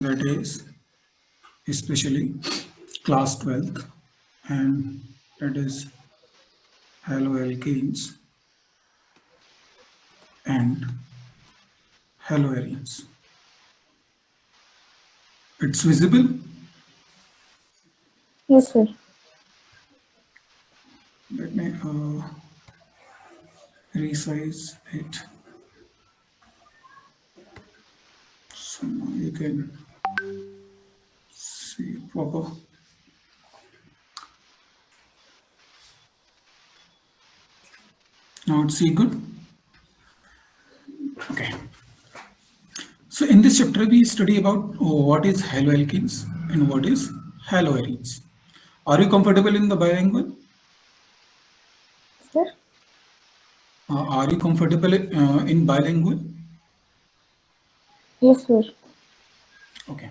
that is especially class 12th, and that is haloalkanes and haloarenes. It's visible? Yes, sir. Let me resize it so now you can see proper. Now it's see good. Okay. So in this chapter we study about what is haloalkanes and what is haloarenes. Are you comfortable in the bilingual? Sir? Are you comfortable in bilingual? Yes, sir. Okay.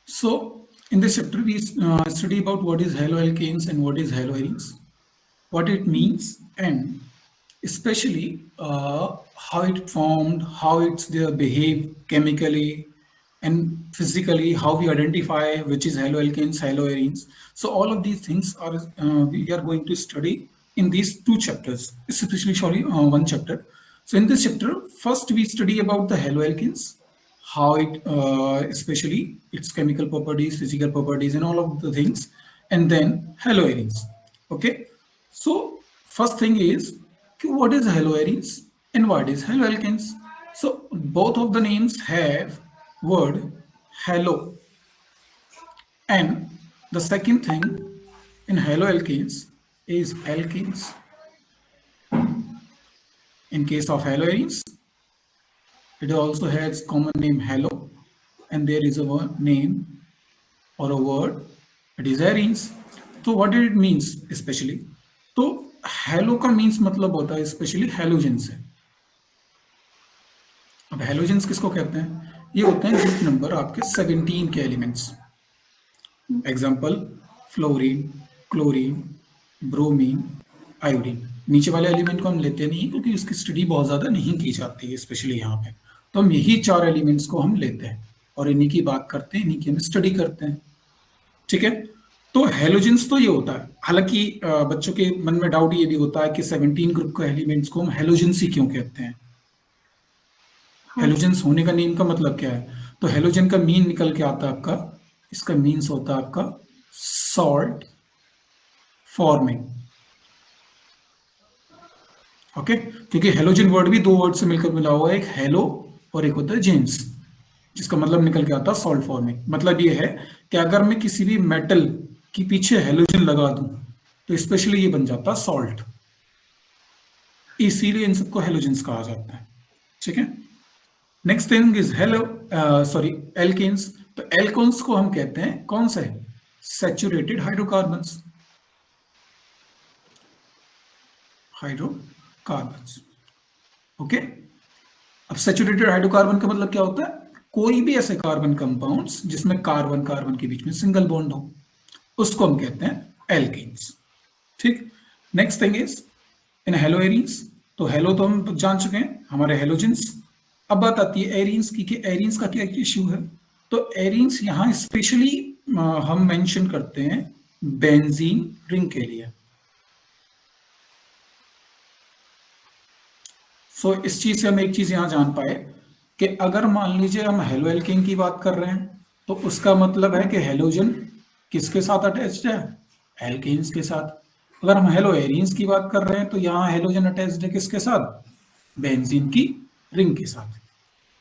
So in this chapter, we study about what is haloalkanes and what is haloarenes, what it means, and especially how it formed, how it's they behave chemically and physically, how we identify which is haloalkanes, haloarenes. So all of these things are we are going to study in these two chapters, especially sorry one chapter. So in this chapter, first we study about the haloalkanes, how it especially its chemical properties, physical properties, and all of the things, and then haloarenes. Okay, so first thing is what is haloarenes and what is haloalkanes. So both of the names have word halo, and the second thing in haloalkanes is alkanes. In case of haloarenes, it also has common name halo, and there is a name or a word, it is arenes. तो what did it means especially? तो hello का means मतलब होता है specially halogen से. अब halogens किसको कहते हैं? ये होते हैं ग्रुप नंबर आपके 17 के elements. Example fluorine, chlorine, bromine, iodine. नीचे वाले एलिमेंट को हम लेते नहीं क्योंकि उसकी स्टडी बहुत ज़्यादा नहीं की जाती है स्पेशली यहाँ पे. तो हम यही 4 एलिमेंट्स को हम लेते हैं और इन्हीं की बात करते हैं, इन्हीं की हम स्टडी करते हैं. ठीक है, तो हेलोजेंस तो ये होता है. हालांकि बच्चों के मन में डाउट ये भी होता है कि 17 ग्रुप के एलिमेंट्स को हम हेलोजेंस ही क्यों कहते हैं. हेलोजेंस होने का नेम का मतलब क्या है? तो हेलोजन का मीन निकल के आता है आपका, इसका मीन्स होता है आपका सॉल्ट फॉर्मिंग. ओके, क्योंकि हेलोजन वर्ड भी 2 वर्ड से मिलकर मिला हुआ है, एक हेलो और एक होता है जेंस, जिसका मतलब निकल के आता है सॉल्ट फॉर्मिंग. मतलब ये है कि अगर मैं किसी भी मेटल के पीछे हेलोजन लगा दूं तो स्पेशली ये बन जाता है सॉल्ट. इसीलिए इन सबको हेलोजेंस कहा जाता है. ठीक है, नेक्स्ट थिंग इज एल्केन्स. तो एल्कोन्स को हम कहते हैं कौन से? Saturated hydrocarbons. ओके, अब सैचुरेटेड हाइड्रोकार्बन का मतलब क्या होता है? कोई भी ऐसे कार्बन कंपाउंड्स जिसमें कार्बन कार्बन के बीच में सिंगल बॉन्ड हो, उसको हम कहते हैं एल्केन्स. ठीक, next thing is in haloarenes. तो हेलो तो हम जान चुके हैं, हमारे हेलोजेंस. अब बात आती है एरीन्स की, कि एरीन्स का क्या इश्यू है. तो एरीन्स यहाँ स्पेशली हम मेंशन करते हैं बेंजीन रिंग के लिए. सो इस चीज से हम एक चीज यहाँ जान पाए कि अगर मान लीजिए हम हेलोएल्केन की बात कर रहे हैं तो उसका मतलब है कि हेलोजन किसके साथ अटैच्ड है? एल्केन्स के साथ. अगर हम हेलोएरीन्स की बात कर रहे हैं तो यहाँ हेलोजन अटैच्ड है किसके साथ? बेंजीन की रिंग के साथ.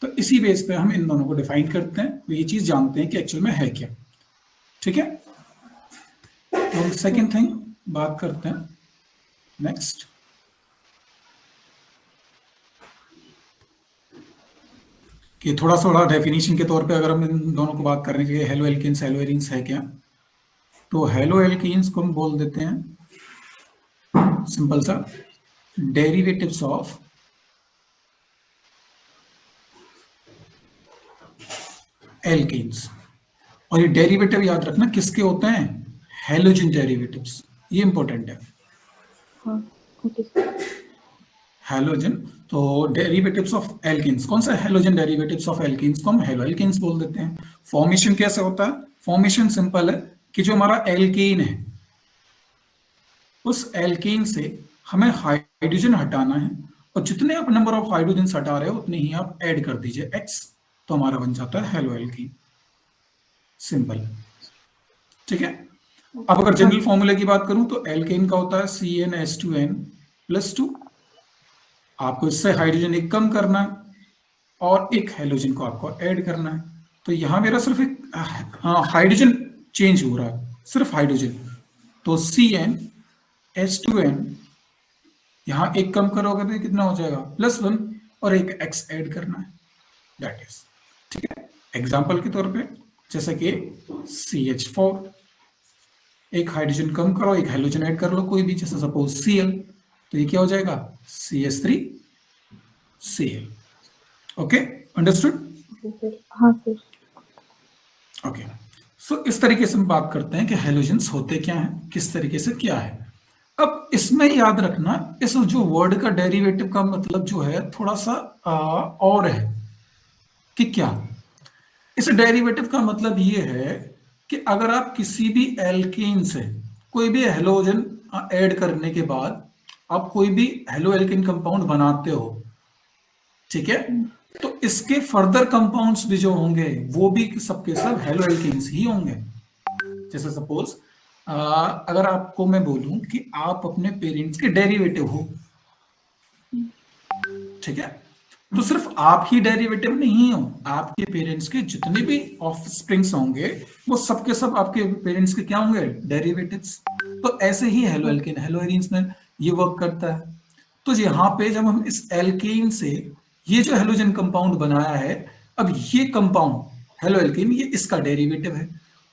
तो इसी बेस पे हम इन दोनों को डिफाइन करते हैं, तो ये चीज जानते हैं कि एक्चुअल में है क्या. ठीक है, तो हम सेकेंड थिंग बात करते हैं. नेक्स्ट, कि थोड़ा डेफिनेशन के तौर पे अगर हम इन दोनों को बात करने के लिए हेलो एल्केन्स हेलो एरीन्स है क्या, तो हेलो एल्केन्स को हम बोल देते हैं सिंपल सा डेरिवेटिव्स ऑफ एल्केन्स. और ये डेरिवेटिव याद रखना किसके होते हैं? Halogen derivatives. ये इंपॉर्टेंट है. हाँ, ओके सर. हेलोजन तो डेरिवेटिव्स ऑफ एल्किन्स, कौन सा हेलोजन डेरिवेटिव्स ऑफ एल्किन्स को हम हेलो एल्किन्स बोल देते हैं। फॉर्मेशन कैसे होता है? फॉर्मेशन सिंपल है कि जो हमारा एल्केन है उस एल्केन से हमें हाइड्रोजन हटाना है और जितने आप नंबर ऑफ हाइड्रोजन हटा रहे हो उतने ही आप ऐड कर दीजिए x, तो हमारा बन जाता है हेलो एल्कीन। सिंपल, ठीक है। अब अगर जनरल फॉर्मूले की बात करूं तो एल्केन का होता है CnH2n+2। आपको इससे हाइड्रोजन एक कम करना है और एक हेलोजन को आपको ऐड करना है। तो यहां मेरा सिर्फ एक हाइड्रोजन चेंज हो रहा है, सिर्फ हाइड्रोजन। तो CnH2n यहां एक कम करोगे तो कितना हो जाएगा +1 और एक x ऐड करना है, दैट इज, ठीक है। एग्जाम्पल के तौर पे जैसे कि CH4, एक हाइड्रोजन कम करो एक हेलोजन ऐड कर लो कोई भी, जैसे सपोज Cl, तो ये क्या हो जाएगा CH3Cl। Okay, understood? हाँ सर। ओके, सो इस तरीके से हम बात करते हैं कि हेलोजन्स होते क्या हैं, किस तरीके से क्या है। अब इसमें याद रखना, इस जो वर्ड का डेरिवेटिव का मतलब जो है थोड़ा सा और है कि क्या, इस डेरिवेटिव का मतलब ये है कि अगर आप किसी भी एल्केन से कोई भी हेलोजन ऐड करने के बाद आप कोई भी हेलो एल्केन कंपाउंड बनाते हो, ठीक है, तो इसके फर्दर कंपाउंड्स भी जो होंगे वो भी सबके सब हेलो एल्केन्स ही होंगे। जैसे सपोज अगर आपको मैं बोलूं कि आप अपने पेरेंट्स के डेरिवेटिव हो, ठीक है, तो सिर्फ आप ही डेरिवेटिव नहीं हो, आपके पेरेंट्स के जितने भी ऑफस्प्रिंग्स होंगे वो सबके सब आपके पेरेंट्स के क्या होंगे, डेरिवेटिव्स। तो ऐसे ही हेलो एल्केन हेलो एरीन्स में ये वर्क करता है। तो यहाँ पे जब हम इस एल्केन से ये जो हेलोजन कंपाउंड बनाया है, अब ये कंपाउंड हेलो एल्केन ये इसका डेरिवेटिव है।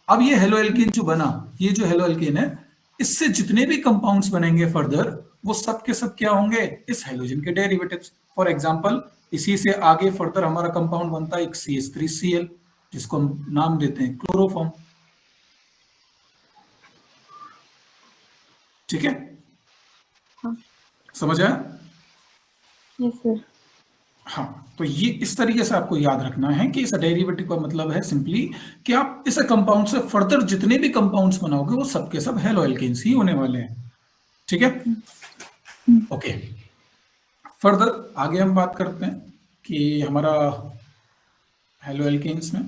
अब ये हेलो एल्केन जो बना, ये जो हेलो एल्केन है, इससे जितने भी कंपाउंड्स बनेंगे फर्दर वो सब के सब क्या होंगे, इस हेलोजन के डेरिवेटिव्स। फॉर एग्जांपल इसी से आगे फर्दर हमारा कंपाउंड बनता है एक CH3Cl, जिसको हम नाम देते हैं क्लोरोफॉर्म, ठीक है। हाँ। समझ आया? Yes sir. हाँ, तो ये इस तरीके से आपको याद रखना है कि इस डेरिवेटिव का मतलब है सिंपली कि आप इस कंपाउंड से फर्दर जितने भी कंपाउंड्स बनाओगे वो सबके सब हेलो एल्केन्स ही होने वाले हैं, ठीक है। ओके, फर्दर आगे हम बात करते हैं कि हमारा हेलो एल्केन्स में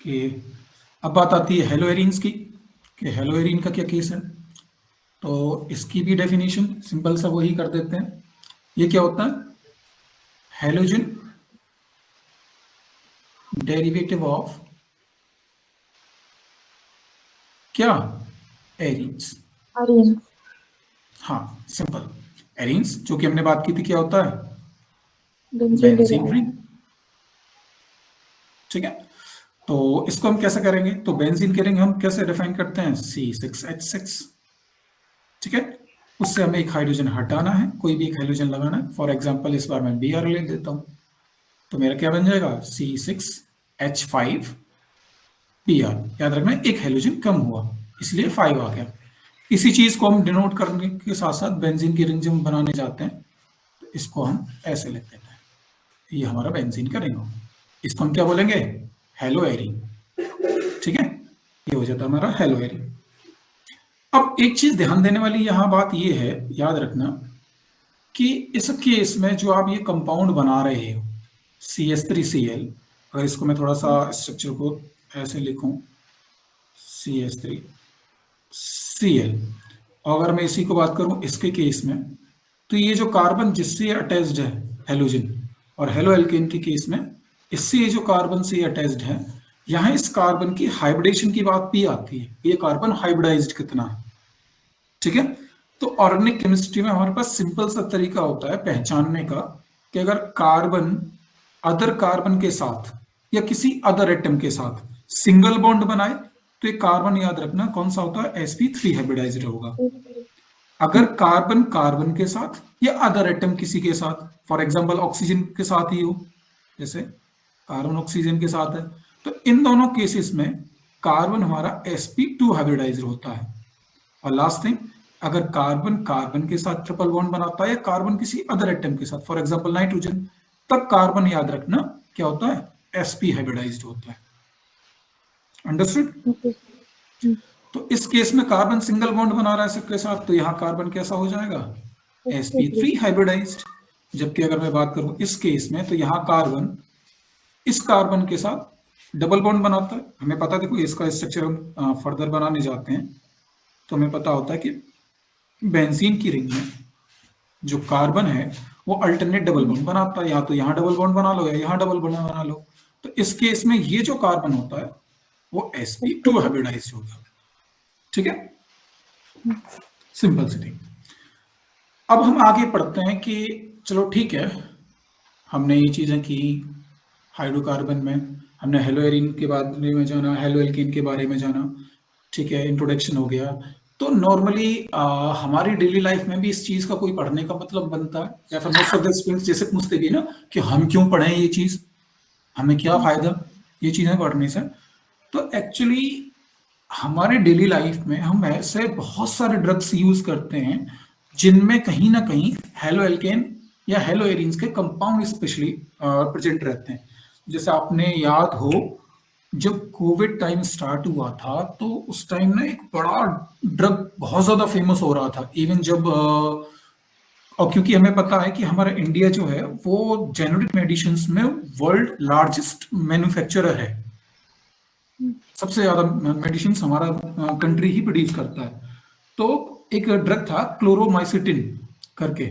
कि अब बात आती है हेलो एरीन्स की, कि हेलो एरीन का क्या केस है। तो इसकी भी डेफिनेशन सिंपल सा वही कर देते हैं। ये क्या होता है, हेलोजन डेरिवेटिव ऑफ क्या, एरीन्स। आर्यन। हाँ सिंपल, एरीन्स जो कि हमने बात की थी क्या होता है, बेंजीन बेंजीन रिंग, ठीक है। तो इसको हम कैसे करेंगे, तो बेंजीन के रिंग हम कैसे डिफाइन करते हैं, C6H6, ठीक है। उससे हमें एक हाइड्रोजन हटाना है, कोई भी एक हाइड्रोजन लगाना है। फॉर एग्जांपल इस बार मैं Br ले देता हूं, तो मेरा क्या बन जाएगा C6H5Br। याद रखना एक हाइड्रोजन कम हुआ इसलिए 5 आ गया। इसी चीज को हम डिनोट करने के साथ साथ बेंजीन की रिंग जब हम बनाने जाते हैं तो इसको हम ऐसे लिख देते हैं, ये हमारा बेंजीन का रिंग होगा, इसको हम क्या बोलेंगे, हेलो एरीन, ठीक है। ये हो जाता है हमारा हेलो एरीन। अब एक चीज ध्यान देने वाली यहां बात ये है, याद रखना कि इस केस में जो आप ये कंपाउंड बना रहे हो CH3Cl, अगर इसको मैं थोड़ा सा स्ट्रक्चर को ऐसे लिखूं CH3Cl, और अगर मैं इसी को बात करूं इसके केस में, तो ये जो कार्बन जिससे अटैच्ड है हेलोजन, और हेलो एल्केन के केस में इससे ये जो कार्बन से अटैच्ड है, यहां इस कार्बन की हाइब्रिडेशन की बात भी आती है, ये कार्बन हाइब्रिडाइज्ड कितना है, ठीक है। तो ऑर्गेनिक केमिस्ट्री में हमारे पास सिंपल सा तरीका होता है पहचानने का कि अगर कार्बन अदर कार्बन के साथ या किसी अदर एटम के साथ सिंगल बॉन्ड बनाए तो ये कार्बन याद रखना कौन सा होता है, sp3 हाइब्रिडाइज्ड होगा। अगर कार्बन कार्बन के साथ या अदर एटम किसी के साथ, फॉर एग्जांपल ऑक्सीजन के साथ ही हो, जैसे कार्बन ऑक्सीजन के साथ है, तो इन दोनों केसेस में कार्बन हमारा sp2 हाइब्रिडाइज्ड होता है। और लास्ट थिंग, अगर कार्बन कार्बन के साथ ट्रिपल बॉन्ड बनाता है या कार्बन किसी अदर एटम के साथ, फॉर एग्जांपल नाइट्रोजन, तब कार्बन याद रखना क्या होता है, sp हाइब्रिडाइज्ड होता है। अंडरस्टूड? Okay sir. तो इस केस में कार्बन सिंगल बॉन्ड बना रहा है सबके साथ, तो यहाँ कार्बन कैसा हो जाएगा, sp3 हाइब्रिडाइज्ड। जबकि अगर मैं बात करूं इस केस में, तो यहाँ कार्बन इस कार्बन के साथ डबल बॉन्ड बनाता है। हमें पता है, देखो इसका स्ट्रक्चर हम फर्दर बनाने जाते हैं तो हमें पता होता है कि बेंजीन की रिंग में जो कार्बन है वो अल्टरनेट डबल बॉन्ड बनाता है, या तो यहाँ डबल बॉन्ड बना लो या यहाँ डबल बॉन्ड बना लो। तो इस केस में ये जो कार्बन होता है वो sp2 हाइब्रिडाइज्ड होगा। ठीक है, सिंपल सी थिंग। अब हम आगे पढ़ते हैं कि चलो ठीक है, हमने ये चीजें की, हाइड्रोकार्बन में हमने हेलोएरिन के बारे में जाना, हेलोएल्केन के बारे में जाना, ठीक है, इंट्रोडक्शन हो गया। तो नॉर्मली हमारी डेली लाइफ में भी इस चीज का कोई पढ़ने का मतलब बनता है, या फिर मोस्ट ऑफ द स्टूडेंट्स जैसे पूछते भी ना कि हम क्यों पढ़ें ये चीज, हमें क्या फायदा ये चीजें पढ़ने से। तो एक्चुअली हमारे डेली लाइफ में हम ऐसे बहुत सारे ड्रग्स यूज करते हैं जिनमें कहीं ना कहीं हेलोएल्केन या हेलोएरिन्स के कंपाउंड स्पेशली प्रेजेंट रहते हैं। जैसे आपने याद हो, जब कोविड टाइम स्टार्ट हुआ था तो उस टाइम ना एक बड़ा ड्रग बहुत ज्यादा फेमस हो रहा था, इवन जब और क्योंकि हमें पता है कि हमारा इंडिया जो है वो जेनेरिक मेडिसिन में वर्ल्ड लार्जेस्ट मैन्युफैक्चरर है, सबसे ज्यादा मेडिसिन हमारा कंट्री ही प्रोड्यूस करता है। तो एक ड्रग था क्लोरोमाइसिटिन करके,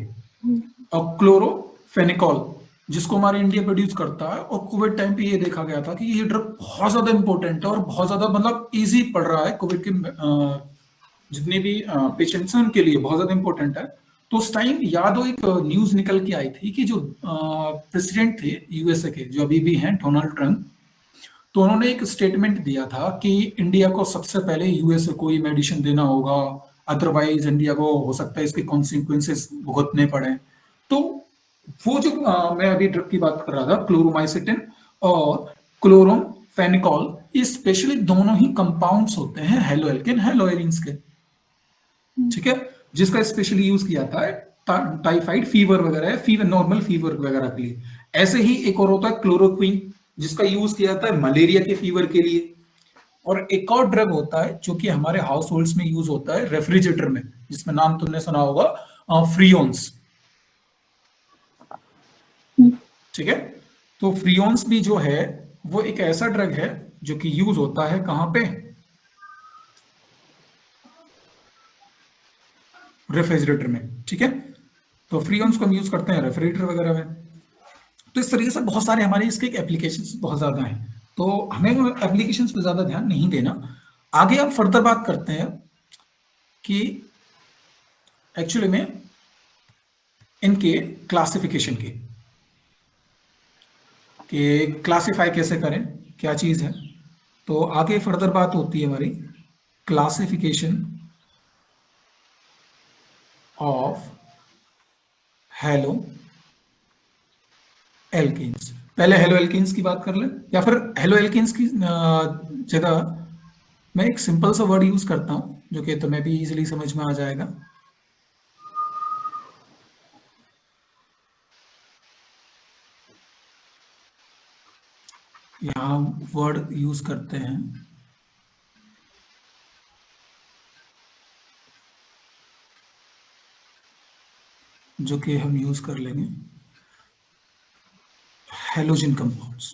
और क्लोरोफेनिकॉल, जिसको हमारे इंडिया प्रोड्यूस करता है। और कोविड टाइम पे ये देखा गया था कि ये ड्रग बहुत ज्यादा इंपॉर्टेंट है और बहुत ज्यादा मतलब इजी पड़ रहा है कोविड के जितने भी पेशेंट्स हैं उनके लिए बहुत ज्यादा इंपॉर्टेंट है। तो उस टाइम याद हो एक न्यूज निकल के आई थी कि जो प्रेसिडेंट थे यूएसए के, जो अभी भी हैं, डोनाल्ड ट्रंप, तो उन्होंने एक स्टेटमेंट दिया था कि इंडिया को सबसे पहले यूएसए को ये मेडिसिन देना होगा, अदरवाइज इंडिया को हो सकता है इसके कॉन्सिक्वेंसेस भुगतने पड़े। तो वो जो मैं अभी ड्रग की बात कर रहा था, क्लोरोमाइसिटिन और क्लोरोफेनिकॉल, ये स्पेशली दोनों ही कंपाउंड्स होते हैं हेलोएल्केन हेलोएरिन्स के। ठीक है, जिसका स्पेशली यूज किया जाता है टाइफाइड फीवर वगैरह, फीवर नॉर्मल फीवर वगैरह के लिए। ऐसे ही एक और होता है क्लोरोक्विन, जिसका यूज किया जाता है मलेरिया के फीवर के लिए। और एक और ड्रग होता है जो कि हमारे हाउस होल्ड्स में यूज होता है रेफ्रिजरेटर में, जिसमें नाम तुमने सुना होगा, फ्रीओन्स। ठीक है, तो फ्रीओन्स भी जो है वो एक ऐसा ड्रग है जो कि यूज होता है कहां पे, रेफ्रिजरेटर में। ठीक है, तो फ्रीओन्स को हम यूज करते हैं रेफ्रिजरेटर वगैरह में। तो इस तरीके से बहुत सारे हमारे इसके एप्लीकेशंस बहुत ज्यादा हैं, तो हमें एप्लीकेशंस पे ज्यादा ध्यान नहीं देना। आगे हम फर्दर बात करते हैं कि एक्चुअली में इनके क्लासिफिकेशन की, कि क्लासिफाई कैसे करें, क्या चीज है। तो आगे फर्दर बात होती है हमारी क्लासिफिकेशन ऑफ हेलो एल्कीन्स। पहले हेलो एल्कीन्स की बात कर लें, या फिर हेलो एल्कीन्स की जगह मैं एक सिंपल सा वर्ड यूज करता हूं जो कि तुम्हें भी इजीली समझ में आ जाएगा। यहां वर्ड यूज करते हैं जो कि हम यूज कर लेंगे हेलोजन कंपाउंड्स,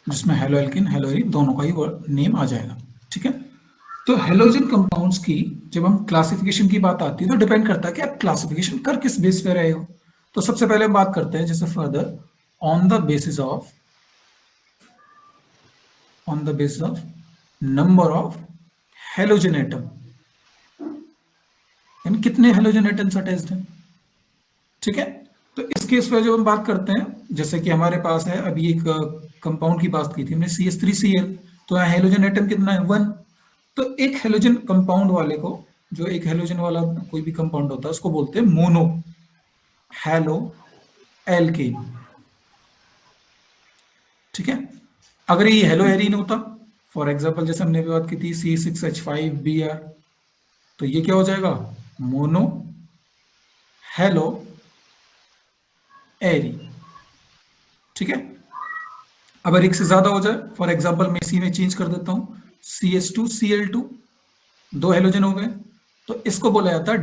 जिसमें हेलो एल्किन हेलोइन दोनों का ही नेम आ जाएगा। ठीक है, तो हेलोजन कंपाउंड्स की जब हम क्लासिफिकेशन की बात आती है तो डिपेंड करता है कि आप क्लासिफिकेशन कर किस बेस पे रहे हो। तो सबसे पहले हम बात करते हैं जैसे further on the basis of number of halogen atom, यानी कितने हेलोजन एटम्स अटैच्ड हैं। ठीक है, तो इस केस पे जब हम बात करते हैं, जैसे कि हमारे पास है अभी एक कंपाउंड की बात की थी हमने CH3Cl, तो यहाँ हेलोजन एटम कितना है 1। तो एक हेलोजन कंपाउंड वाले को, जो एक हेलोजन वाला कोई भी कंपाउंड होता है उसको बोलते हैं मोनो हेलो एल्केन। ठीक है, अगर ये हेलो एरीन होता, फॉर एग्जांपल जैसे हमने भी बात की थी C6H5Br, तो ये क्या हो जाएगा, मोनो हेलो एरी। ठीक है, अगर एक से ज्यादा हो जाए, फॉर एग्जांपल मैं इसी में चेंज कर देता हूं, CH2 Cl2, 2 हेलोजन हो गए, तो इसको बोला जाता है